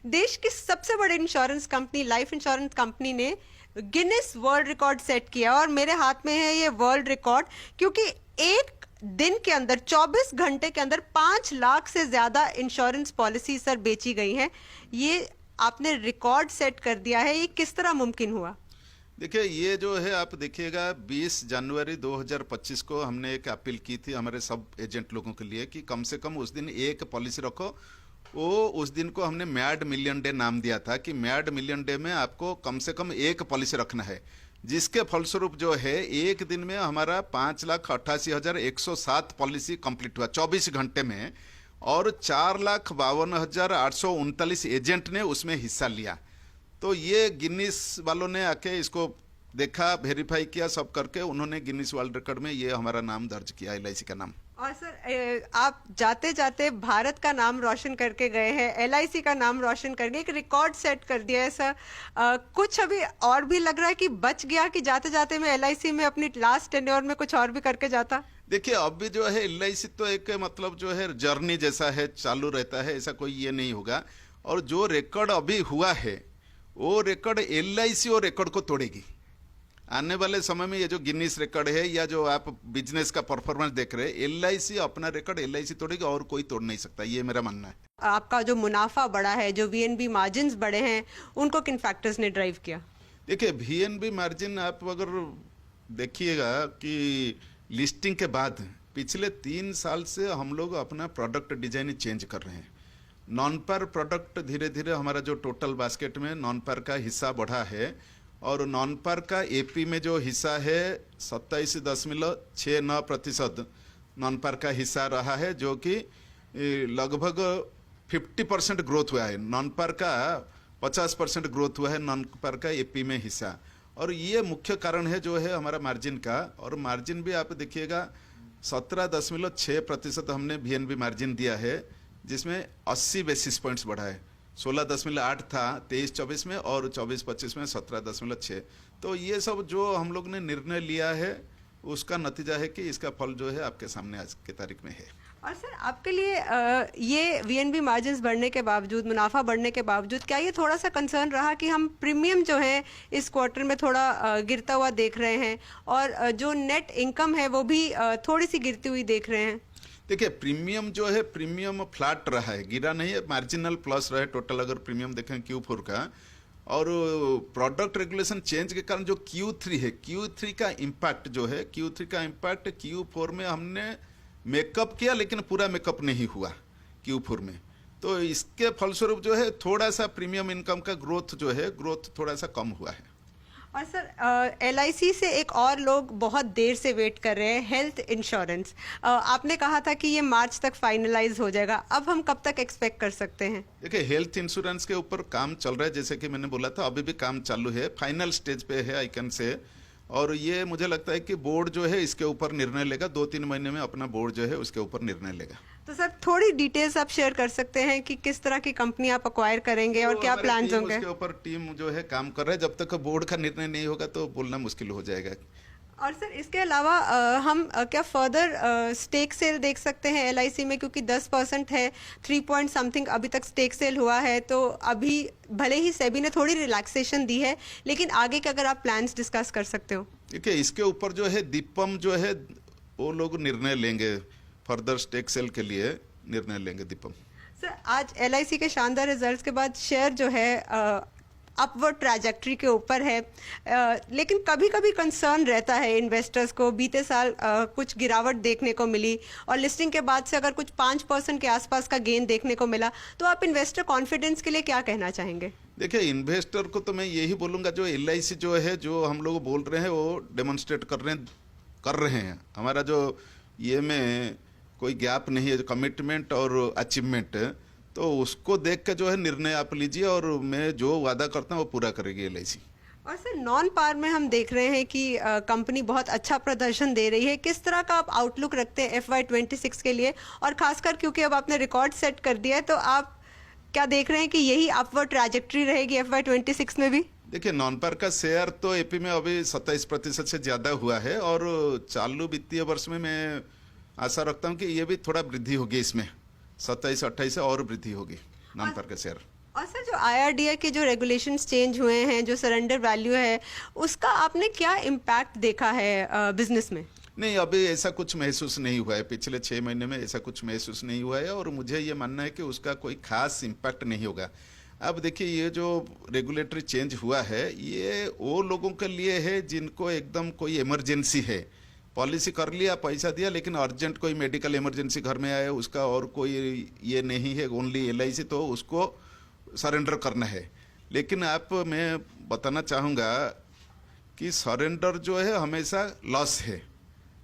देश की सबसे बड़ी insurance company life insurance company ने गिनीज वर्ल्ड रिकॉर्ड सेट किया और मेरे हाथ में है ये वर्ल्ड रिकॉर्ड, क्योंकि एक दिन के अंदर 24 घंटे के अंदर 5 लाख से ज्यादा इंश्योरेंस पॉलिसी सर बेची गई हैं। ये आपने रिकॉर्ड सेट कर दिया है, ये किस तरह मुमकिन हुआ? देखिए, ये जो है आप देखिएगा 20 जनवरी 2025 को हमने एक अपील की थी हमारे सब एजेंट लोगों के लिए कि कम से कम उस दिन एक पॉलिसी रखो। वो उस दिन को हमने मैड मिलियन डे नाम दिया था कि मैड मिलियन डे में आपको कम से कम एक पॉलिसी रखना है, जिसके फलस्वरूप जो है एक दिन में हमारा 5,88,107 पॉलिसी कंप्लीट हुआ 24 घंटे में, और 4,52,839 एजेंट ने उसमें हिस्सा लिया। तो ये गिनीस वालों ने आके इसको देखा, वेरीफाई किया, सब करके उन्होंने गिनीस वर्ल्ड रिकॉर्ड में ये हमारा नाम दर्ज किया, LIC का नाम। और सर आप जाते जाते भारत का नाम रोशन करके गए हैं, LIC का नाम रोशन करके एक रिकॉर्ड सेट कर दिया है सर। कुछ अभी और भी लग रहा है कि बच गया कि जाते जाते मैं LIC में अपनी लास्ट टेन्योर में कुछ और भी करके जाता? देखिए, अब भी जो है LIC तो एक मतलब जो है जर्नी जैसा है, चालू रहता है, ऐसा कोई ये नहीं होगा। और जो रिकॉर्ड अभी हुआ है वो रिकॉर्ड LIC और रिकॉर्ड को तोड़ेगी। आने वाले समय में ये जो गिनीज रिकॉर्ड है या जो आप बिजनेस का परफॉर्मेंस देख रहे हैं, LIC अपना रिकॉर्ड LIC तोड़ेगी और कोई तोड़ नहीं सकता, ये मेरा मानना है। आपका जो मुनाफा बढ़ा है, जो VNB मार्जिन्स बढ़े हैं, उनको किन फैक्टर्स ने ड्राइव किया? देखिए, VNB मार्जिन आप अगर देखिएगा कि लिस्टिंग के बाद पिछले 3 साल से हम लोग अपना प्रोडक्ट डिजाइन चेंज कर रहे हैं। नॉन पर प्रोडक्ट धीरे धीरे हमारा जो टोटल बास्केट में नॉन पर का हिस्सा बढ़ा है, और नॉन पर का AP में जो हिस्सा है 27.69% नॉन पर का हिस्सा रहा है, जो कि लगभग 50% ग्रोथ हुआ है। नॉन पर का 50% ग्रोथ हुआ है नॉन पर का AP में हिस्सा, और ये मुख्य कारण है जो है हमारा मार्जिन का। और मार्जिन भी आप देखिएगा 17.6% हमने VNB मार्जिन दिया है, जिसमें 80 बेसिस पॉइंट्स बढ़ा है। 16.8 था 23-24 में, और 24-25 में 17.6। तो ये सब जो हम लोग ने निर्णय लिया है उसका नतीजा है कि इसका फल जो है आपके सामने आज की तारीख में है। और सर आपके लिए ये VNB मार्जिन्स बढ़ने के बावजूद, मुनाफा बढ़ने के बावजूद, क्या ये थोड़ा सा कंसर्न रहा कि हम प्रीमियम जो है इस क्वार्टर में थोड़ा गिरता हुआ देख रहे हैं, और जो नेट इनकम है वो भी थोड़ी सी गिरती हुई देख रहे हैं? देखिए, प्रीमियम जो है प्रीमियम फ्लैट रहा है, गिरा नहीं है, मार्जिनल प्लस रहा है टोटल अगर प्रीमियम देखें Q4 का। और प्रोडक्ट रेगुलेशन चेंज के कारण जो Q3 है, Q3 का इम्पैक्ट जो है, Q3 का इम्पैक्ट Q4 में हमने मेकअप किया, लेकिन पूरा मेकअप नहीं हुआ Q4 में। तो इसके फलस्वरूप जो है थोड़ा सा प्रीमियम इनकम का ग्रोथ जो है, ग्रोथ थोड़ा सा कम हुआ है। और सर LIC से एक और लोग बहुत देर से वेट कर रहे हैं, हेल्थ इंश्योरेंस। आपने कहा था कि ये मार्च तक फाइनलाइज हो जाएगा, अब हम कब तक एक्सपेक्ट कर सकते हैं? देखिए, हेल्थ इंश्योरेंस के ऊपर काम चल रहा है, जैसे कि मैंने बोला था, अभी भी काम चालू है, फाइनल स्टेज पे है आई कैन से। और ये मुझे लगता है कि बोर्ड जो है इसके ऊपर निर्णय लेगा, 2-3 महीने में अपना बोर्ड जो है उसके ऊपर निर्णय लेगा। तो सर थोड़ी डिटेल्स आप शेयर कर सकते हैं कि किस तरह की कंपनी आप अक्वायर करेंगे और क्या प्लान्स होंगे? उसके ऊपर टीम जो है काम कर रहा है, जब तक बोर्ड का निर्णय नहीं होगा तो बोलना मुश्किल हो जाएगा। और सर इसके अलावा हम क्या फर्दर स्टेक सेल देख सकते हैं LIC में, क्योंकि 10% है, 3 पॉइंट समथिंग अभी तक स्टेक सेल हुआ है। तो अभी भले ही सेबी ने थोड़ी रिलैक्सेशन दी है, लेकिन आगे के अगर आप प्लान्स डिस्कस कर सकते हो। देखिए, इसके ऊपर जो है दीपम जो है वो लोग निर्णय लेंगे, फर्दर स्टेक सेल के लिए निर्णय लेंगे दीपम। सर आज LIC के शानदार रिजल्ट्स के बाद शेयर जो है अपवर्ड ट्रैजेक्टरी के ऊपर है, लेकिन कभी कभी कंसर्न रहता है इन्वेस्टर्स को। बीते साल कुछ गिरावट देखने को मिली, और लिस्टिंग के बाद से अगर कुछ 5% के आसपास का गेन देखने को मिला, तो आप इन्वेस्टर कॉन्फिडेंस के लिए क्या कहना चाहेंगे? देखिए, इन्वेस्टर को तो मैं यही बोलूँगा, जो LIC जो है, जो हम लोग बोल रहे हैं वो डेमोन्स्ट्रेट कर रहे हैं। हमारा जो ये में कोई गैप नहीं है, कमिटमेंट और अचीवमेंट, तो उसको देख के जो है निर्णय आप लीजिए, और मैं जो वादा करता हूँ वो पूरा करेगी LIC। और सर नॉन पार में हम देख रहे हैं कि कंपनी बहुत अच्छा प्रदर्शन दे रही है। किस तरह का आप आउटलुक रखते हैं FY26 के लिए, और खासकर क्योंकि अब आपने रिकॉर्ड सेट कर दिया है, तो आप क्या देख रहे हैं कि यही अपवर्ड ट्रैजेक्टरी रहेगी FY26 में भी? देखिए, नॉन पर का शेयर तो AP में अभी 27% से ज़्यादा हुआ है, और चालू वित्तीय वर्ष में मैं आशा रखता हूँ कि ये भी थोड़ा वृद्धि होगी, इसमें 27-28 से और वृद्धि होगी नॉन पर का शेयर। और सर जो IRDA के जो रेगुलेशंस चेंज हुए हैं, जो सरेंडर वैल्यू है, उसका आपने क्या इम्पैक्ट देखा है बिजनेस में? नहीं, अभी ऐसा कुछ महसूस नहीं हुआ है। पिछले 6 महीने में ऐसा कुछ महसूस नहीं हुआ है और मुझे ये मानना है कि उसका कोई खास इम्पैक्ट नहीं होगा। अब देखिए, ये जो रेगुलेटरी चेंज हुआ है, ये वो लोगों के लिए है जिनको एकदम कोई इमरजेंसी है। पॉलिसी कर लिया, पैसा दिया, लेकिन अर्जेंट कोई मेडिकल इमरजेंसी घर में आया, उसका और कोई ये नहीं है, ओनली LIC, तो उसको सरेंडर करना है। लेकिन मैं बताना चाहूँगा कि सरेंडर जो है हमेशा लॉस है।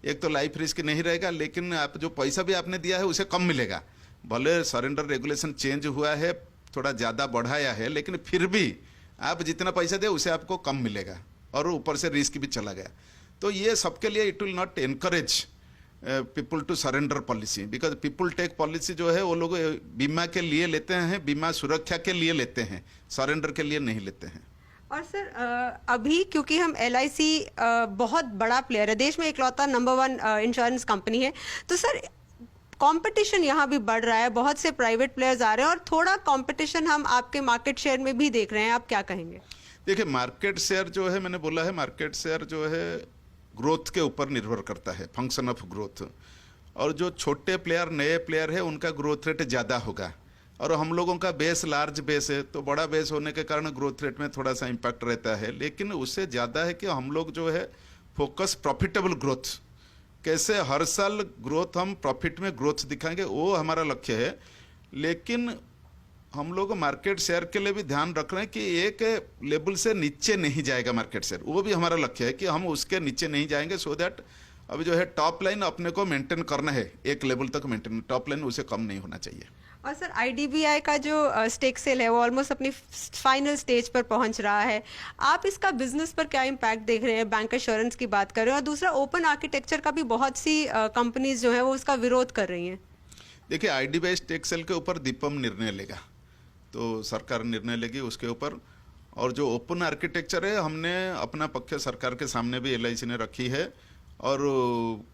एक तो लाइफ रिस्क नहीं रहेगा, लेकिन आप जो पैसा भी आपने दिया है उसे कम मिलेगा। भले सरेंडर रेगुलेशन चेंज हुआ है, थोड़ा ज़्यादा बढ़ाया है, लेकिन फिर भी आप जितना पैसा दे उसे आपको कम मिलेगा और ऊपर से रिस्क भी चला गया। तो ये सबके लिए it will not encourage people to surrender policy, because people take policy जो है वो लोग बीमा के लिए लेते हैं, बीमा सुरक्षा के लिए लेते हैं, सरेंडर के लिए नहीं लेते हैं। और सर अभी क्योंकि हम LIC बहुत बड़ा प्लेयर है, देश में इकलौता नंबर 1 इंश्योरेंस कंपनी है, तो सर कंपटीशन यहाँ भी बढ़ रहा है, बहुत से प्राइवेट प्लेयर्स आ रहे हैं और थोड़ा कंपटीशन हम आपके मार्केट शेयर में भी देख रहे हैं। आप क्या कहेंगे? देखिए, मार्केट शेयर जो है, मैंने बोला है, मार्केट शेयर जो है ग्रोथ के ऊपर निर्भर करता है, फंक्शन ऑफ ग्रोथ। और जो छोटे प्लेयर, नए प्लेयर है, उनका ग्रोथ रेट ज़्यादा होगा और हम लोगों का बेस लार्ज बेस है, तो बड़ा बेस होने के कारण ग्रोथ रेट में थोड़ा सा इम्पैक्ट रहता है। लेकिन उससे ज़्यादा है कि हम लोग जो है फोकस प्रॉफिटेबल ग्रोथ, कैसे हर साल ग्रोथ, हम प्रॉफिट में ग्रोथ दिखाएंगे, वो हमारा लक्ष्य है। लेकिन हम लोग मार्केट शेयर के लिए भी ध्यान रख रहे हैं कि एक लेवल से नीचे नहीं जाएगा मार्केट शेयर, वो भी हमारा लक्ष्य है कि हम उसके नीचे नहीं जाएंगे, सो दैट अभी जो है टॉप लाइन अपने को मेंटेन करना है, एक लेवल तक मेंटेन, टॉप लाइन उसे कम नहीं होना चाहिए। और सर IDBI का जो स्टेक सेल है वो ऑलमोस्ट अपनी फाइनल स्टेज पर पहुंच रहा है, आप इसका बिजनेस पर क्या इम्पैक्ट देख रहे हैं? बैंक एश्योरेंस की बात कर रहे हैं और दूसरा ओपन आर्किटेक्चर का भी बहुत सी कंपनीज जो है वो उसका विरोध कर रही हैं। देखिए, IDBI स्टेक सेल के ऊपर दीपम निर्णय लेगा, तो सरकार निर्णय लेगी उसके ऊपर। और जो ओपन आर्किटेक्चर है, हमने अपना पक्ष सरकार के सामने भी LIC ने रखी है। और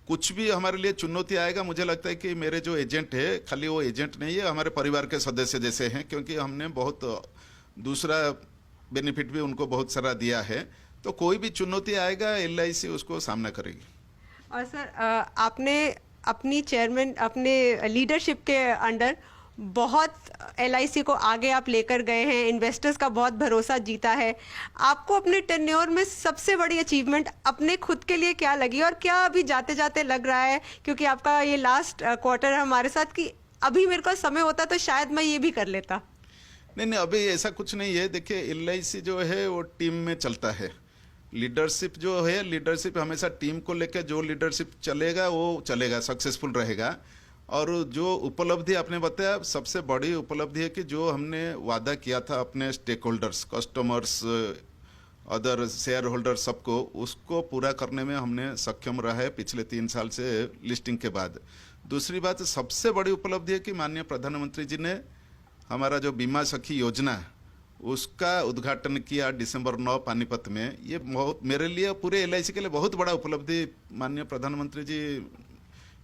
कुछ भी हमारे लिए चुनौती आएगा, मुझे लगता है कि मेरे जो एजेंट है, खाली वो एजेंट नहीं है, हमारे परिवार के सदस्य जैसे हैं, क्योंकि हमने बहुत दूसरा बेनिफिट भी उनको बहुत सारा दिया है। तो कोई भी चुनौती आएगा, LIC उसको सामना करेगी। और सर आपने अपनी चेयरमैन, अपने लीडरशिप के अंडर बहुत LIC को आगे आप लेकर गए हैं, इन्वेस्टर्स का बहुत भरोसा जीता है। आपको अपने टेन्योर में सबसे बड़ी अचीवमेंट अपने खुद के लिए क्या लगी और क्या अभी जाते जाते लग रहा है, क्योंकि आपका ये लास्ट क्वार्टर है हमारे साथ, कि अभी मेरे को समय होता तो शायद मैं ये भी कर लेता? नहीं, अभी ऐसा कुछ नहीं है। देखिए, LIC जो है वो टीम में चलता है। लीडरशिप जो है, लीडरशिप हमेशा टीम को लेकर, जो लीडरशिप चलेगा वो चलेगा, सक्सेसफुल रहेगा। और जो उपलब्धि आपने बताया, सबसे बड़ी उपलब्धि है कि जो हमने वादा किया था अपने stakeholders, customers, other shareholder सबको, उसको पूरा करने में हमने सक्षम रहा है पिछले 3 साल से लिस्टिंग के बाद। दूसरी बात, सबसे बड़ी उपलब्धि है कि माननीय प्रधानमंत्री जी ने हमारा जो बीमा सखी योजना, उसका उद्घाटन किया दिसंबर 9 पानीपत में। ये बहुत, मेरे लिए, पूरे LIC के लिए बहुत बड़ा उपलब्धि माननीय प्रधानमंत्री जी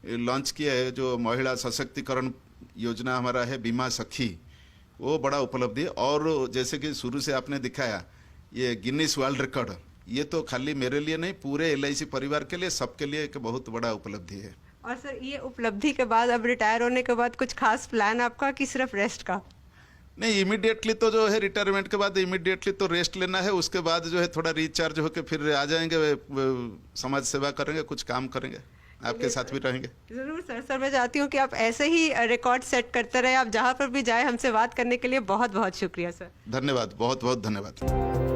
लॉन्च किया है। जो महिला सशक्तिकरण योजना हमारा है, बीमा सखी, वो बड़ा उपलब्धि है। और जैसे कि शुरू से आपने दिखाया, ये गिनीज वर्ल्ड रिकॉर्ड, ये तो खाली मेरे लिए नहीं, पूरे LIC परिवार के लिए, सबके लिए एक बहुत बड़ा उपलब्धि है। और सर ये उपलब्धि के बाद, अब रिटायर होने के बाद कुछ खास प्लान आपका कि सिर्फ रेस्ट का? नहीं, इमीडिएटली तो जो है रिटायरमेंट के बाद इमीडिएटली तो रेस्ट लेना है, उसके बाद जो है थोड़ा रिचार्ज होकर फिर आ जाएंगे, समाज सेवा करेंगे, कुछ काम करेंगे, आपके साथ भी रहेंगे। जरूर सर। सर मैं चाहती हूँ कि आप ऐसे ही रिकॉर्ड सेट करते रहे, आप जहाँ पर भी जाए। हमसे बात करने के लिए बहुत बहुत शुक्रिया सर। धन्यवाद, बहुत बहुत धन्यवाद।